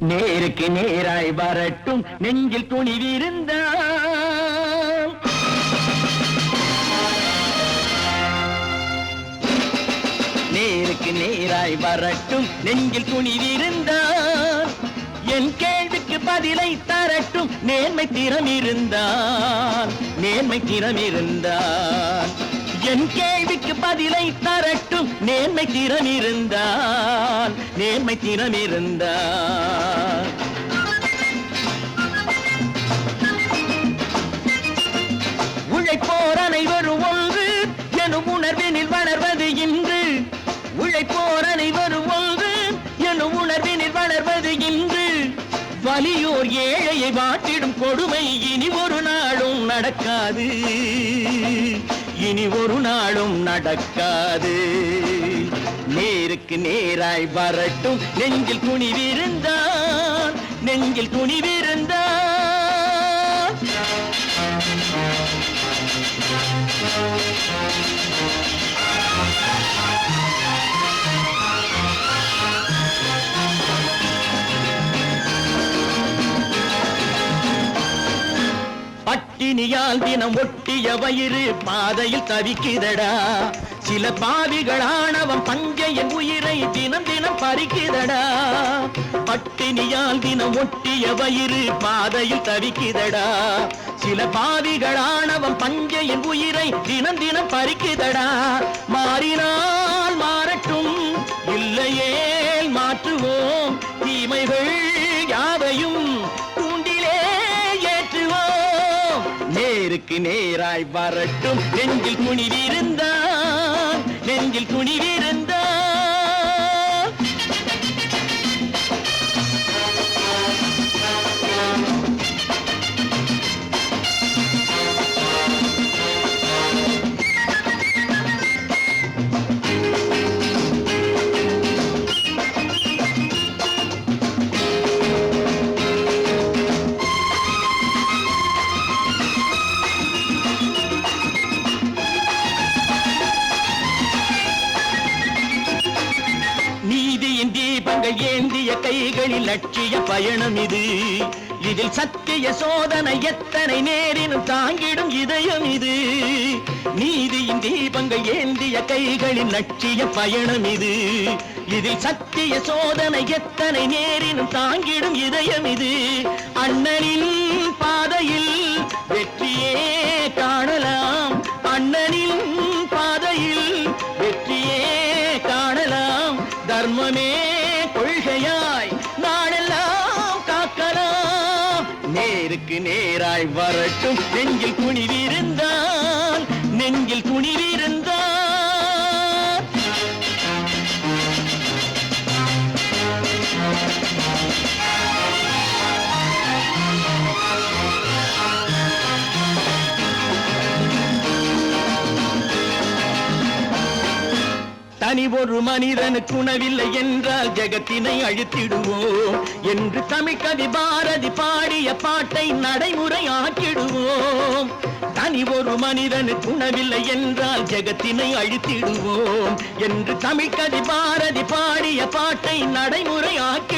நேருக்கு நேராய் வரட்டும் நெஞ்சில் துணிவிருந்தால் நேருக்கு நேராய் வரட்டும் நெஞ்சில் துணிவிருந்தால் என் கேள்விக்கு பதிலை தரட்டும் நேர்மை திறம் இருந்தால் என் கேள்விக்கு பதிலை தரட்டும் நேர்மை திறம் இருந்தால் உழைப்போர் அனைவரும் ஒன்று எனும் உணர்வினில் வளர்வது இன்று உழைப்போர் அனைவரும் ஒன்று எனும் உணர்வினில் வளர்வது இன்று வலியோர் ஏழையை வாட்டிடும் கொடுமை இனி ஒரு நாளும் நடக்காது நேருக்கு நேராய் வரட்டும் நெஞ்சில் துணிவிருந்தால் பட்டினியால் தினம் ஒட்டிய வயிறு பாதையில் தவிக்குதடா சில பாவிகளானவன் பஞ்சையின் உயிரை தினம் தினம் பறிக்குதடா பட்டினியால் தினம் ஒட்டிய வயிறு பாதையில் தவிக்குதடா சில பாவிகளானவன் பஞ்சையின் உயிரை தினம் தினம் பறிக்குதடா மாறினால் மாறட்டும் இல்லையே மாற்றுவோம் தீமைகள் யாவையும் நேருக்கு நேராய் வரட்டும் நெஞ்சில் துணிவிருந்தால் நீதியின் தீபங்கள் ஏந்திய கைகளில் லட்சிய பயணம் இது இதில் சத்திய சோதனை எத்தனை நேரினும் தாங்கிடும் இதயம் இது நீதியின் தீபங்கள் ஏந்திய கைகளில் லட்சிய பயணம் இது இதில் சத்திய சோதனை எத்தனை நேரினும் தாங்கிடும் இதயம் இது அண்ணனின் பாதையில் வெற்றியே காணலாம் அண்ணனின் பாதையில் வெற்றியே காணலாம் தர்மமே கொள்கையாய் நாடெல்லாம் காக்கலாம் நேருக்கு நேராய் வரட்டும் நெஞ்சில் துணிவிருந்தால் தனி ஒரு மனிதனுக்கு உணவில்லை என்றால் ஜெகத்தினை அழித்திடுவோம் என்று தமிழ் கவி பாரதி பாடிய பாட்டை நடைமுறை ஆக்கிடுவோம் தனி ஒரு மனிதனுக்கு உணவில்லை என்றால் ஜெகத்தினை அழித்திடுவோம் என்று தமிழ் கவி பாரதி பாடிய பாட்டை நடைமுறை ஆக்கி